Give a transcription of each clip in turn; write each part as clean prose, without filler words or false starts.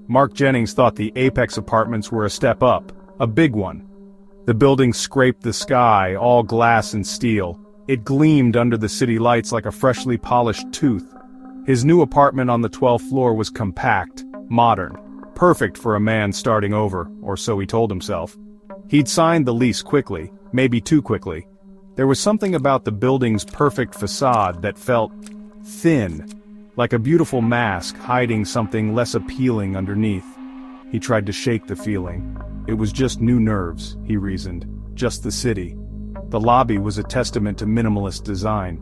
Mark Jennings thought the Apex apartments were a step up, a big one. The building scraped the sky, all glass and steel. It gleamed under the city lights like a freshly polished tooth. His new apartment on the 12th floor was compact, modern, perfect for a man starting over, or so he told himself. He'd signed the lease quickly, maybe too quickly. There was something about the building's perfect facade that felt thin, like a beautiful mask hiding something less appealing underneath. He tried to shake the feeling. It was just new nerves, he reasoned, just the city. The lobby was a testament to minimalist design.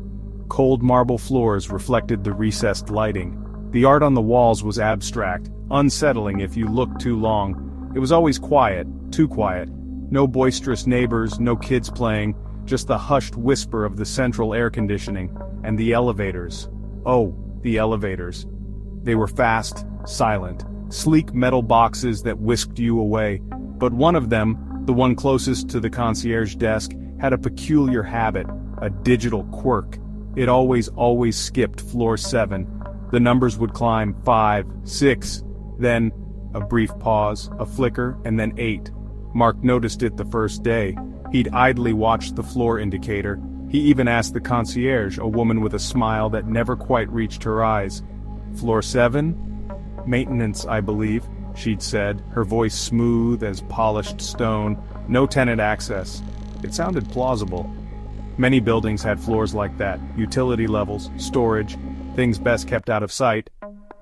Cold marble floors reflected the recessed lighting. The art on the walls was abstract, unsettling if you looked too long. It was always quiet, too quiet. No boisterous neighbors, no kids playing, just the hushed whisper of the central air conditioning, and the elevators. Oh, the elevators. They were fast, silent, sleek metal boxes that whisked you away. But one of them, the one closest to the concierge desk, had a peculiar habit, a digital quirk. It always skipped floor 7. The numbers would climb 5, 6, then a brief pause, a flicker, and then 8. Mark noticed it the first day. He'd idly watched the floor indicator. He even asked the concierge, a woman with a smile that never quite reached her eyes. "Floor 7? Maintenance, I believe," she'd said, her voice smooth as polished stone. No tenant access. It sounded plausible. Many buildings had floors like that, utility levels, storage, things best kept out of sight.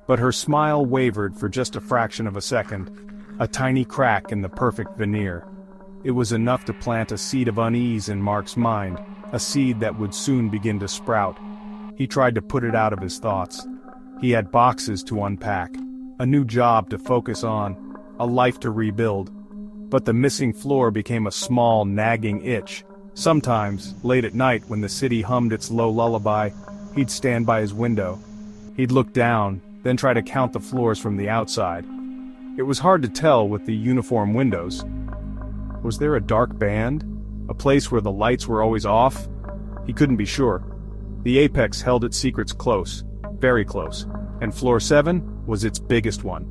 But her smile wavered for just a fraction of a second. A tiny crack in the perfect veneer. It was enough to plant a seed of unease in Mark's mind, a seed that would soon begin to sprout. He tried to put it out of his thoughts. He had boxes to unpack, a new job to focus on, a life to rebuild. But the missing floor became a small, nagging itch. Sometimes, late at night when the city hummed its low lullaby, he'd stand by his window. He'd look down, then try to count the floors from the outside. It was hard to tell with the uniform windows. Was there a dark band? A place where the lights were always off? He couldn't be sure. The Apex held its secrets close, very close, and floor 7 was its biggest one.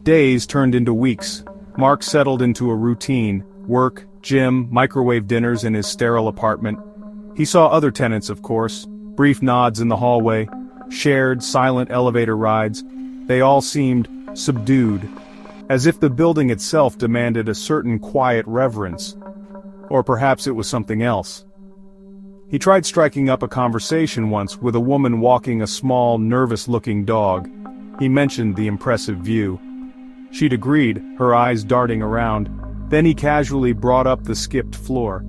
Days turned into weeks. Mark settled into a routine, work, gym, microwave dinners in his sterile apartment. He saw other tenants, of course, brief nods in the hallway, shared, silent elevator rides. They all seemed subdued, as if the building itself demanded a certain quiet reverence. Or perhaps it was something else. He tried striking up a conversation once with a woman walking a small, nervous-looking dog. He mentioned the impressive view. She'd agreed, her eyes darting around. Then he casually brought up the skipped floor.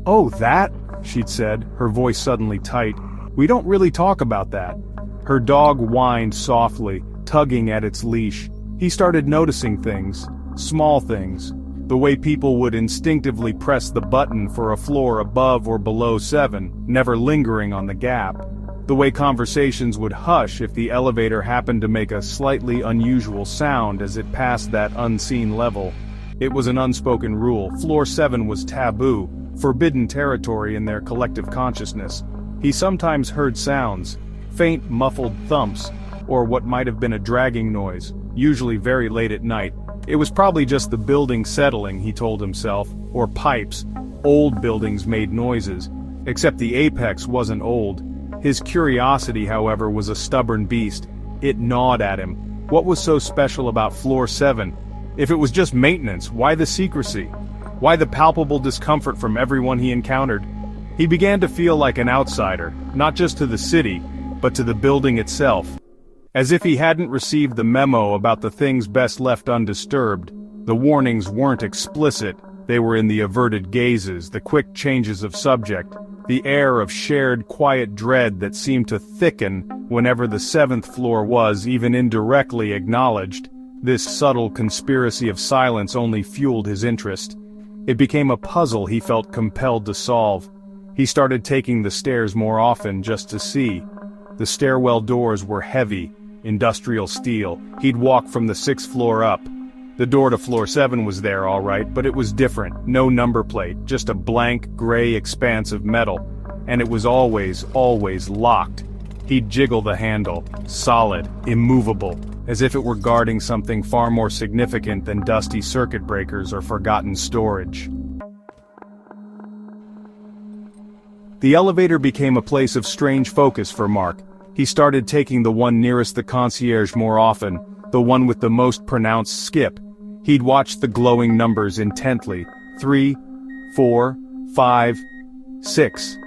"Oh, that?" she'd said, her voice suddenly tight. "We don't really talk about that." Her dog whined softly, tugging at its leash. He started noticing things, small things. The way people would instinctively press the button for a floor above or below 7, never lingering on the gap. The way conversations would hush if the elevator happened to make a slightly unusual sound as it passed that unseen level. It was an unspoken rule. Floor 7 was taboo, forbidden territory in their collective consciousness. He sometimes heard sounds, faint muffled thumps, or what might have been a dragging noise, usually very late at night. It was probably just the building settling, he told himself, or pipes. Old buildings made noises. Except the Apex wasn't old. His curiosity, however, was a stubborn beast. It gnawed at him. What was so special about floor 7? If it was just maintenance, why the secrecy? Why the palpable discomfort from everyone he encountered? He began to feel like an outsider, not just to the city, but to the building itself. As if he hadn't received the memo about the things best left undisturbed. The warnings weren't explicit, they were in the averted gazes, the quick changes of subject, the air of shared quiet dread that seemed to thicken whenever the 7th floor was even indirectly acknowledged. This subtle conspiracy of silence only fueled his interest. It became a puzzle he felt compelled to solve. He started taking the stairs more often just to see. The stairwell doors were heavy, industrial steel. He'd walk from the 6th floor up. The door to floor 7 was there all right, but it was different. No number plate, just a blank, gray expanse of metal. And it was always locked. He'd jiggle the handle, solid, immovable, as if it were guarding something far more significant than dusty circuit breakers or forgotten storage. The elevator became a place of strange focus for Mark. He started taking the one nearest the concierge more often, the one with the most pronounced skip. He'd watch the glowing numbers intently. 3, 4, 5, 6.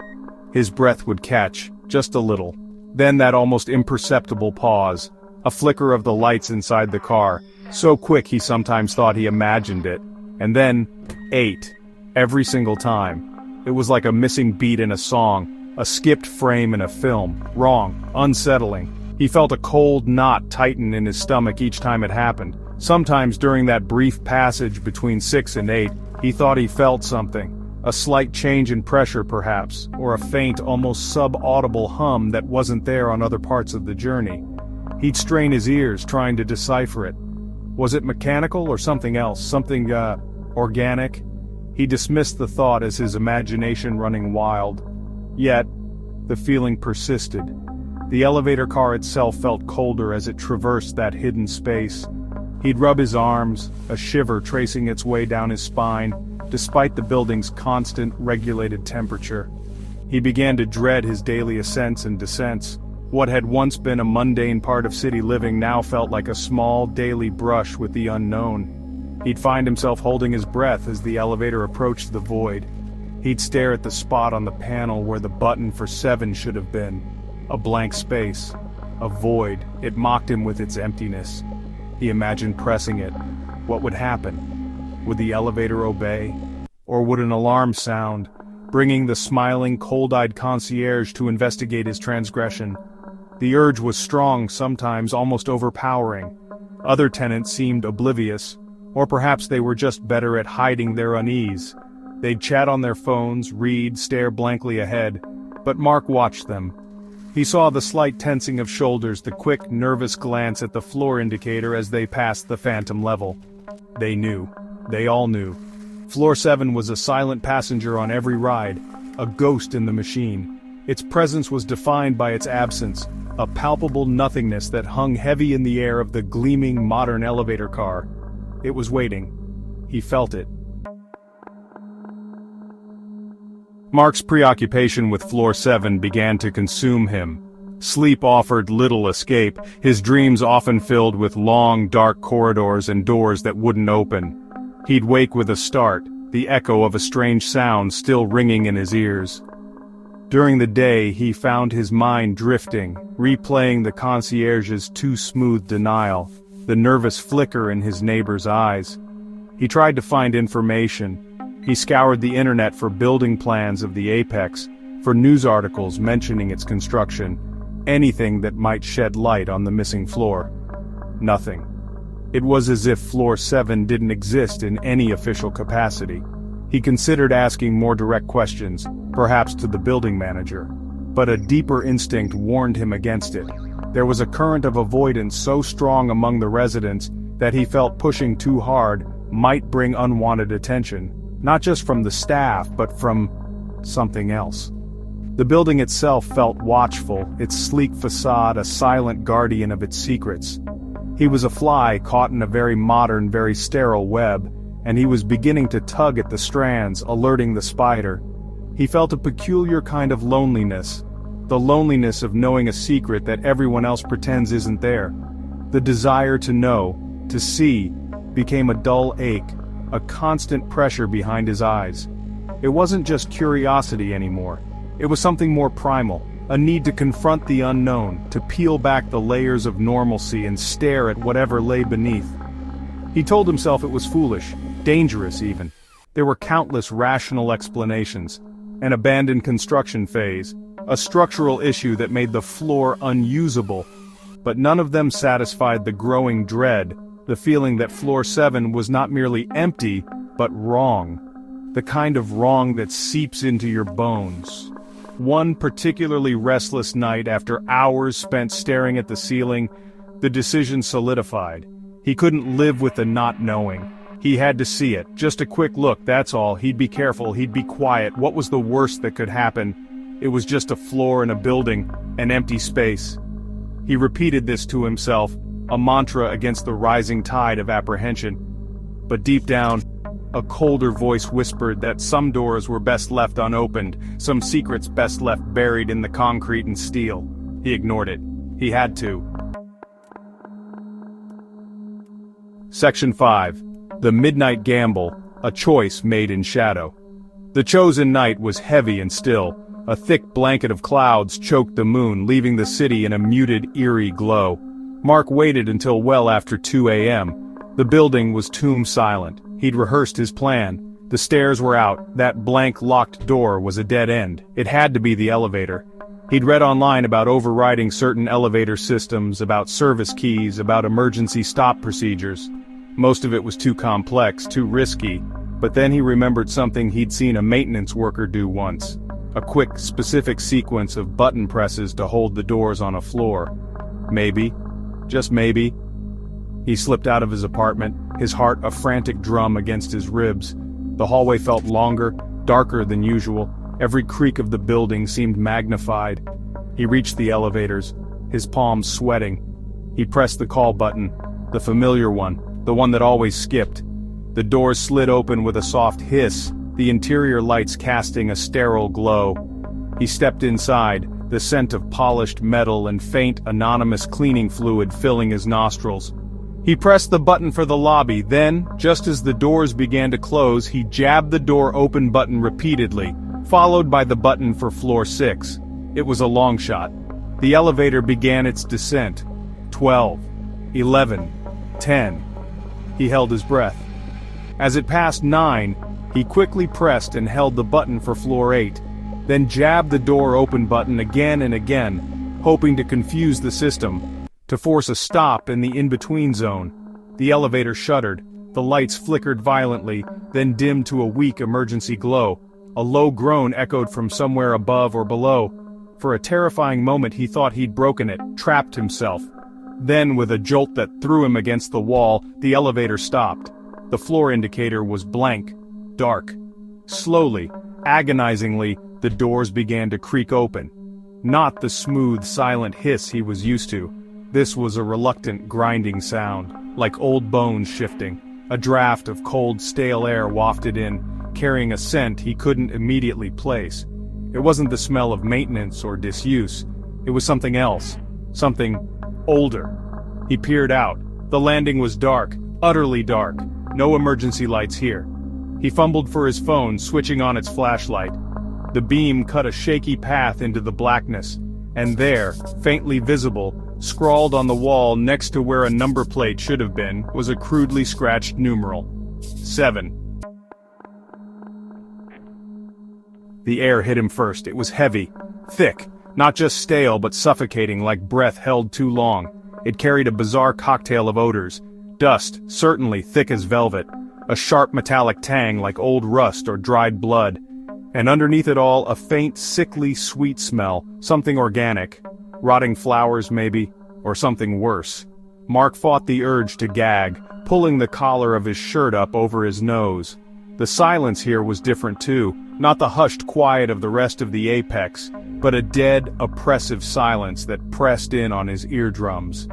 His breath would catch, just a little. Then that almost imperceptible pause. A flicker of the lights inside the car, so quick he sometimes thought he imagined it. And then, 8. Every single time. It was like a missing beat in a song, a skipped frame in a film. Wrong, unsettling. He felt a cold knot tighten in his stomach each time it happened. Sometimes during that brief passage between 6 and 8, he thought he felt something. A slight change in pressure perhaps, or a faint, almost sub-audible hum that wasn't there on other parts of the journey. He'd strain his ears trying to decipher it. Was it mechanical or something else, something, organic? He dismissed the thought as his imagination running wild. Yet, the feeling persisted. The elevator car itself felt colder as it traversed that hidden space. He'd rub his arms, a shiver tracing its way down his spine, despite the building's constant, regulated temperature. He began to dread his daily ascents and descents. What had once been a mundane part of city living now felt like a small, daily brush with the unknown. He'd find himself holding his breath as the elevator approached the void. He'd stare at the spot on the panel where the button for 7 should have been. A blank space. A void. It mocked him with its emptiness. He imagined pressing it. What would happen? Would the elevator obey? Or would an alarm sound, bringing the smiling, cold-eyed concierge to investigate his transgression? The urge was strong, sometimes almost overpowering. Other tenants seemed oblivious, or perhaps they were just better at hiding their unease. They'd chat on their phones, read, stare blankly ahead, but Mark watched them. He saw the slight tensing of shoulders, the quick, nervous glance at the floor indicator as they passed the phantom level. They knew. They all knew. Floor 7 was a silent passenger on every ride, a ghost in the machine. Its presence was defined by its absence, a palpable nothingness that hung heavy in the air of the gleaming modern elevator car. It was waiting. He felt it. Mark's preoccupation with floor 7 began to consume him. Sleep offered little escape, his dreams often filled with long, dark corridors and doors that wouldn't open. He'd wake with a start, the echo of a strange sound still ringing in his ears. During the day, he found his mind drifting, replaying the concierge's too smooth denial, the nervous flicker in his neighbor's eyes. He tried to find information. He scoured the internet for building plans of the Apex, for news articles mentioning its construction, anything that might shed light on the missing floor. Nothing. It was as if floor 7 didn't exist in any official capacity. He considered asking more direct questions, perhaps to the building manager, but a deeper instinct warned him against it. There was a current of avoidance so strong among the residents that he felt pushing too hard might bring unwanted attention, not just from the staff but from something else. The building itself felt watchful, its sleek facade a silent guardian of its secrets. He was a fly caught in a very modern, very sterile web, and he was beginning to tug at the strands, alerting the spider. He felt a peculiar kind of loneliness, the loneliness of knowing a secret that everyone else pretends isn't there. The desire to know, to see, became a dull ache, a constant pressure behind his eyes. It wasn't just curiosity anymore. It was something more primal, a need to confront the unknown, to peel back the layers of normalcy and stare at whatever lay beneath. He told himself it was foolish, dangerous even. There were countless rational explanations. An abandoned construction phase, a structural issue that made the floor unusable, but none of them satisfied the growing dread, the feeling that floor 7 was not merely empty, but wrong. The kind of wrong that seeps into your bones. One particularly restless night, after hours spent staring at the ceiling, the decision solidified. He couldn't live with the not knowing. He had to see it. Just a quick look, that's all. He'd be careful, he'd be quiet. What was the worst that could happen? It was just a floor in a building. An empty space. He repeated this to himself, a mantra against the rising tide of apprehension. But deep down, a colder voice whispered that some doors were best left unopened, some secrets best left buried in the concrete and steel. He ignored it. He had to. Section 5. The Midnight Gamble, a choice made in shadow. The chosen night was heavy and still. A thick blanket of clouds choked the moon, leaving the city in a muted, eerie glow. Mark waited until well after 2 a.m. The building was tomb silent. He'd rehearsed his plan. The stairs were out. That blank locked door was a dead end. It had to be the elevator. He'd read online about overriding certain elevator systems, about service keys, about emergency stop procedures. Most of it was too complex, too risky, but then he remembered something he'd seen a maintenance worker do once. A quick, specific sequence of button presses to hold the doors on a floor. Maybe, just maybe. He slipped out of his apartment, his heart a frantic drum against his ribs. The hallway felt longer, darker than usual. Every creak of the building seemed magnified. He reached the elevators, his palms sweating. He pressed the call button, the familiar one, the one that always skipped. The doors slid open with a soft hiss, the interior lights casting a sterile glow. He stepped inside, the scent of polished metal and faint, anonymous cleaning fluid filling his nostrils. He pressed the button for the lobby, then, just as the doors began to close, he jabbed the door open button repeatedly, followed by the button for floor 6. It was a long shot. The elevator began its descent. 12, 11, 10. He held his breath. As it passed 9, he quickly pressed and held the button for floor 8, then jabbed the door open button again and again, hoping to confuse the system, to force a stop in the in-between zone. The elevator shuddered, the lights flickered violently, then dimmed to a weak emergency glow. A low groan echoed from somewhere above or below. For a terrifying moment he thought he'd broken it, trapped himself. Then, with a jolt that threw him against the wall, the elevator stopped. The floor indicator was blank, dark. Slowly, agonizingly, the doors began to creak open. Not the smooth, silent hiss he was used to. This was a reluctant, grinding sound, like old bones shifting. A draft of cold, stale air wafted in, carrying a scent he couldn't immediately place. It wasn't the smell of maintenance or disuse. It was something else. Something older. He peered out. The landing was dark, utterly dark. No emergency lights here. He fumbled for his phone, switching on its flashlight. The beam cut a shaky path into the blackness, and there, faintly visible, scrawled on the wall next to where a number plate should have been, was a crudely scratched numeral. 7. The air hit him first. It was heavy, thick, not just stale but suffocating like breath held too long. It carried a bizarre cocktail of odors. Dust, certainly thick as velvet. A sharp metallic tang like old rust or dried blood. And underneath it all, a faint, sickly, sweet smell, something organic. Rotting flowers, maybe, or something worse. Mark fought the urge to gag, pulling the collar of his shirt up over his nose. The silence here was different too, not the hushed quiet of the rest of the apex, but a dead, oppressive silence that pressed in on his eardrums.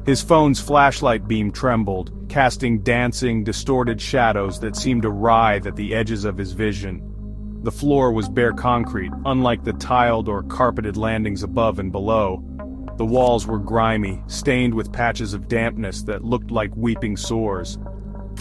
His phone's flashlight beam trembled, casting dancing, distorted shadows that seemed to writhe at the edges of his vision. The floor was bare concrete, unlike the tiled or carpeted landings above and below. The walls were grimy, stained with patches of dampness that looked like weeping sores.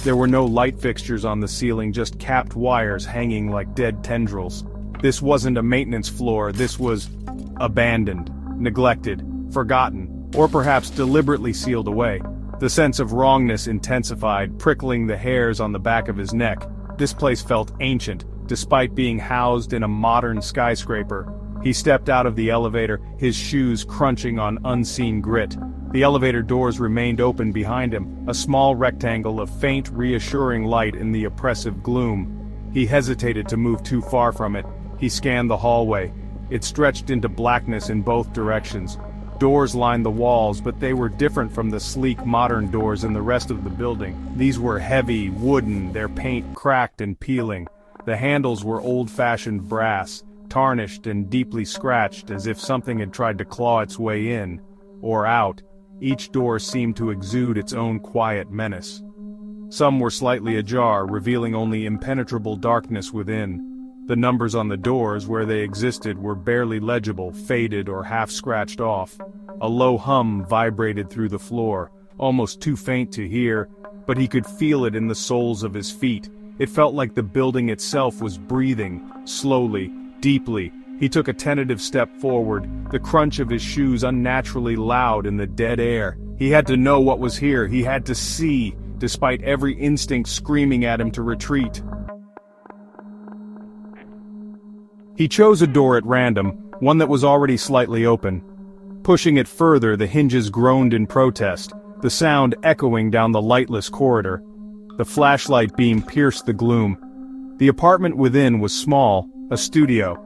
There were no light fixtures on the ceiling, just capped wires hanging like dead tendrils. This wasn't a maintenance floor, this was abandoned, neglected, forgotten, or perhaps deliberately sealed away. The sense of wrongness intensified, prickling the hairs on the back of his neck. This place felt ancient, despite being housed in a modern skyscraper. He stepped out of the elevator, his shoes crunching on unseen grit. The elevator doors remained open behind him, a small rectangle of faint, reassuring light in the oppressive gloom. He hesitated to move too far from it. He scanned the hallway. It stretched into blackness in both directions. Doors lined the walls, but they were different from the sleek, modern doors in the rest of the building. These were heavy, wooden, their paint cracked and peeling. The handles were old-fashioned brass, tarnished and deeply scratched as if something had tried to claw its way in, or out. Each door seemed to exude its own quiet menace. Some were slightly ajar, revealing only impenetrable darkness within. The numbers on the doors, where they existed, were barely legible, faded or half-scratched off. A low hum vibrated through the floor, almost too faint to hear, but he could feel it in the soles of his feet. It felt like the building itself was breathing, slowly, deeply. He took a tentative step forward, the crunch of his shoes unnaturally loud in the dead air. He had to know what was here, he had to see, despite every instinct screaming at him to retreat. He chose a door at random, one that was already slightly open. Pushing it further, the hinges groaned in protest, the sound echoing down the lightless corridor. The flashlight beam pierced the gloom. The apartment within was small, a studio.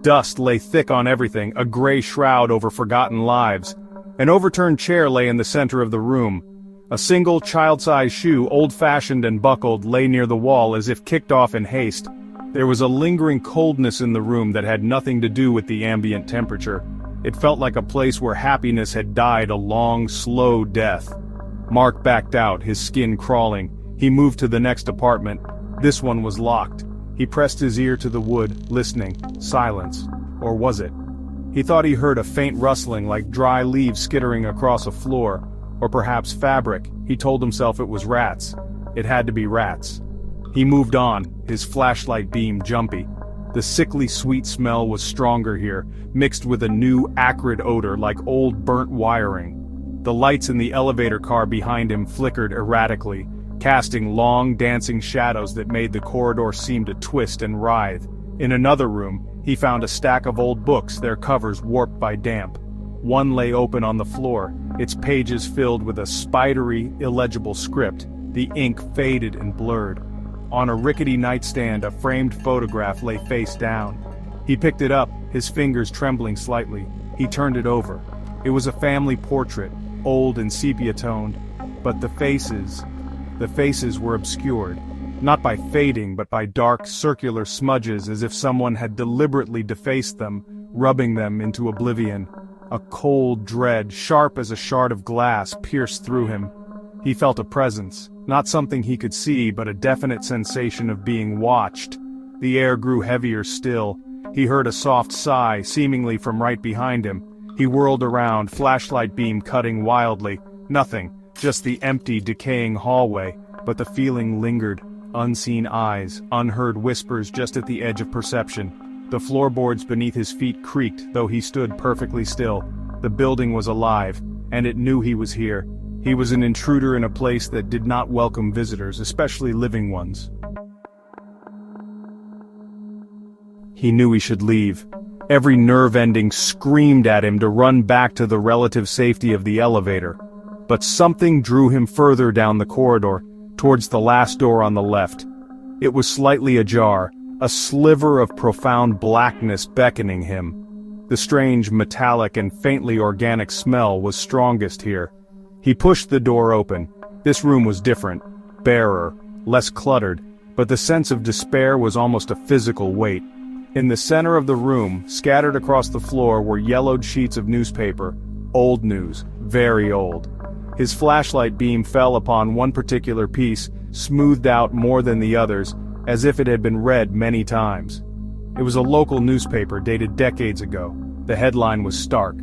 Dust lay thick on everything, a gray shroud over forgotten lives. An overturned chair lay in the center of the room. A single child-sized shoe, old-fashioned and buckled, lay near the wall as if kicked off in haste. There was a lingering coldness in the room that had nothing to do with the ambient temperature. It felt like a place where happiness had died a long, slow death. Mark backed out, his skin crawling. He moved to the next apartment. This one was locked. He pressed his ear to the wood, listening. Silence. Or was it? He thought he heard a faint rustling like dry leaves skittering across a floor. Or perhaps fabric. He told himself it was rats. It had to be rats. He moved on, his flashlight beam jumpy. The sickly sweet smell was stronger here, mixed with a new acrid odor like old burnt wiring. The lights in the elevator car behind him flickered erratically, casting long dancing shadows that made the corridor seem to twist and writhe. In another room, he found a stack of old books, their covers warped by damp. One lay open on the floor, its pages filled with a spidery, illegible script, the ink faded and blurred. On a rickety nightstand, a framed photograph lay face down. He picked it up, his fingers trembling slightly. He turned it over. It was a family portrait, old and sepia-toned, but the faces were obscured, not by fading but by dark, circular smudges as if someone had deliberately defaced them, rubbing them into oblivion. A cold dread, sharp as a shard of glass, pierced through him. He felt a presence, not something he could see but a definite sensation of being watched. The air grew heavier still. He heard a soft sigh, seemingly from right behind him. He whirled around, flashlight beam cutting wildly. Nothing, just the empty, decaying hallway, but the feeling lingered. Unseen eyes, unheard whispers just at the edge of perception. The floorboards beneath his feet creaked, though he stood perfectly still. The building was alive, and it knew he was here. He was an intruder in a place that did not welcome visitors, especially living ones. He knew he should leave. Every nerve ending screamed at him to run back to the relative safety of the elevator. But something drew him further down the corridor, towards the last door on the left. It was slightly ajar, a sliver of profound blackness beckoning him. The strange metallic and faintly organic smell was strongest here. He pushed the door open. This room was different, barer, less cluttered, but the sense of despair was almost a physical weight. In the center of the room, scattered across the floor, were yellowed sheets of newspaper, old news, very old. His flashlight beam fell upon one particular piece, smoothed out more than the others, as if it had been read many times. It was a local newspaper dated decades ago. The headline was stark.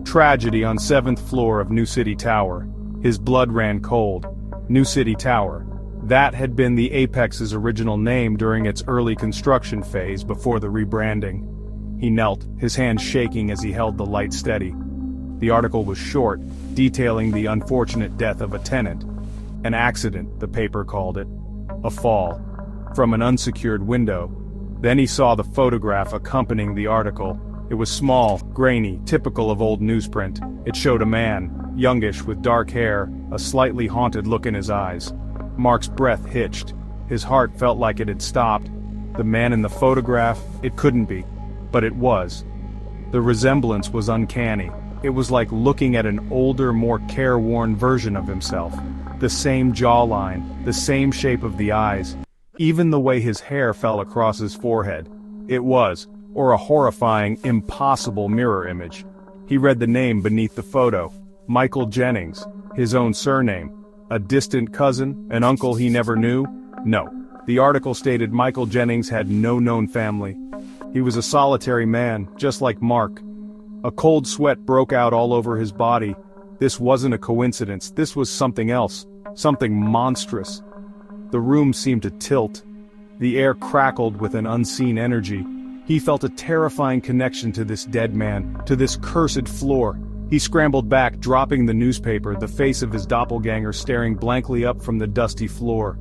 Tragedy on 7th floor of New City Tower. His blood ran cold. New City Tower. That had been the Apex's original name during its early construction phase before the rebranding. He knelt, his hands shaking as he held the light steady. The article was short, detailing the unfortunate death of a tenant. An accident, the paper called it. A fall. From an unsecured window. Then he saw the photograph accompanying the article. It was small, grainy, typical of old newsprint. It showed a man, youngish with dark hair, a slightly haunted look in his eyes. Mark's breath hitched. His heart felt like it had stopped. The man in the photograph, it couldn't be. But it was. The resemblance was uncanny. It was like looking at an older, more careworn version of himself. The same jawline, the same shape of the eyes, even the way his hair fell across his forehead. It was, or a horrifying, impossible mirror image. He read the name beneath the photo. Michael Jennings, his own surname. A distant cousin, an uncle he never knew? No. The article stated Michael Jennings had no known family. He was a solitary man, just like Mark. A cold sweat broke out all over his body. This wasn't a coincidence, this was something else, something monstrous. The room seemed to tilt. The air crackled with an unseen energy. He felt a terrifying connection to this dead man, to this cursed floor. He scrambled back, dropping the newspaper, the face of his doppelganger staring blankly up from the dusty floor.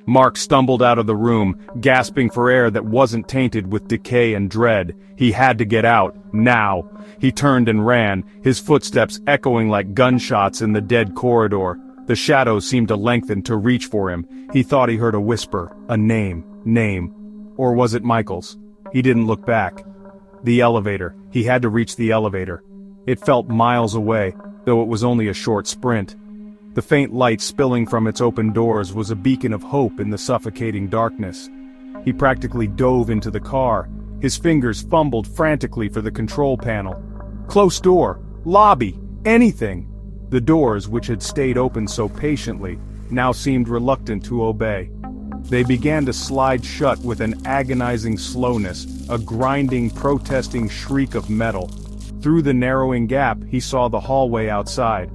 Mark stumbled out of the room, gasping for air that wasn't tainted with decay and dread. He had to get out, now. He turned and ran, his footsteps echoing like gunshots in the dead corridor. The shadows seemed to lengthen to reach for him. He thought he heard a whisper, a name. Or was it Michael's? He didn't look back. The elevator. He had to reach the elevator. It felt miles away, though it was only a short sprint. The faint light spilling from its open doors was a beacon of hope in the suffocating darkness. He practically dove into the car. His fingers fumbled frantically for the control panel. Close door, lobby, anything. The doors, which had stayed open so patiently, now seemed reluctant to obey. They began to slide shut with an agonizing slowness, a grinding, protesting shriek of metal. Through the narrowing gap, he saw the hallway outside.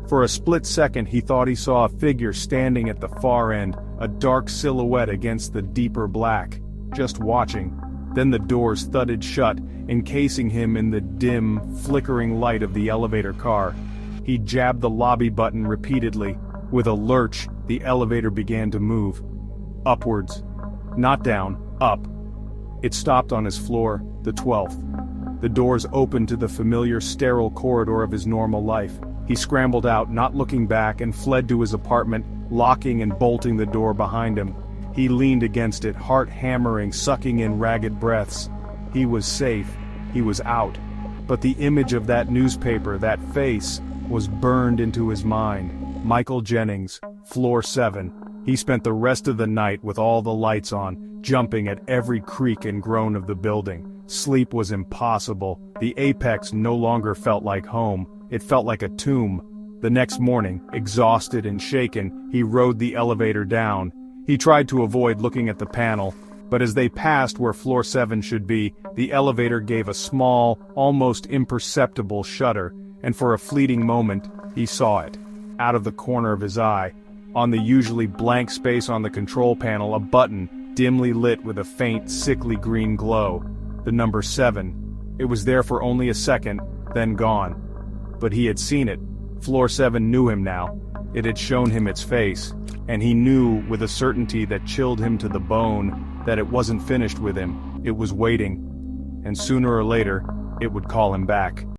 For a split second he thought he saw a figure standing at the far end, a dark silhouette against the deeper black, just watching. Then the doors thudded shut, encasing him in the dim, flickering light of the elevator car. He jabbed the lobby button repeatedly. With a lurch, the elevator began to move. Upwards. Not down, up. It stopped on his floor, the 12th. The doors opened to the familiar sterile corridor of his normal life. He scrambled out, not looking back, and fled to his apartment, locking and bolting the door behind him. He leaned against it, heart hammering, sucking in ragged breaths. He was safe. He was out. But the image of that newspaper, that face, was burned into his mind. Michael Jennings, floor 7. He spent the rest of the night with all the lights on, jumping at every creak and groan of the building. Sleep was impossible. The apex no longer felt like home. It felt like a tomb. The next morning, exhausted and shaken, he rode the elevator down. He tried to avoid looking at the panel, but as they passed where floor 7 should be, the elevator gave a small, almost imperceptible shudder, and for a fleeting moment, he saw it. Out of the corner of his eye, on the usually blank space on the control panel, a button, dimly lit with a faint, sickly green glow. The number 7. It was there for only a second, then gone. But he had seen it. Floor 7 knew him now. It had shown him its face, and he knew with a certainty that chilled him to the bone that it wasn't finished with him. It was waiting, and sooner or later, it would call him back.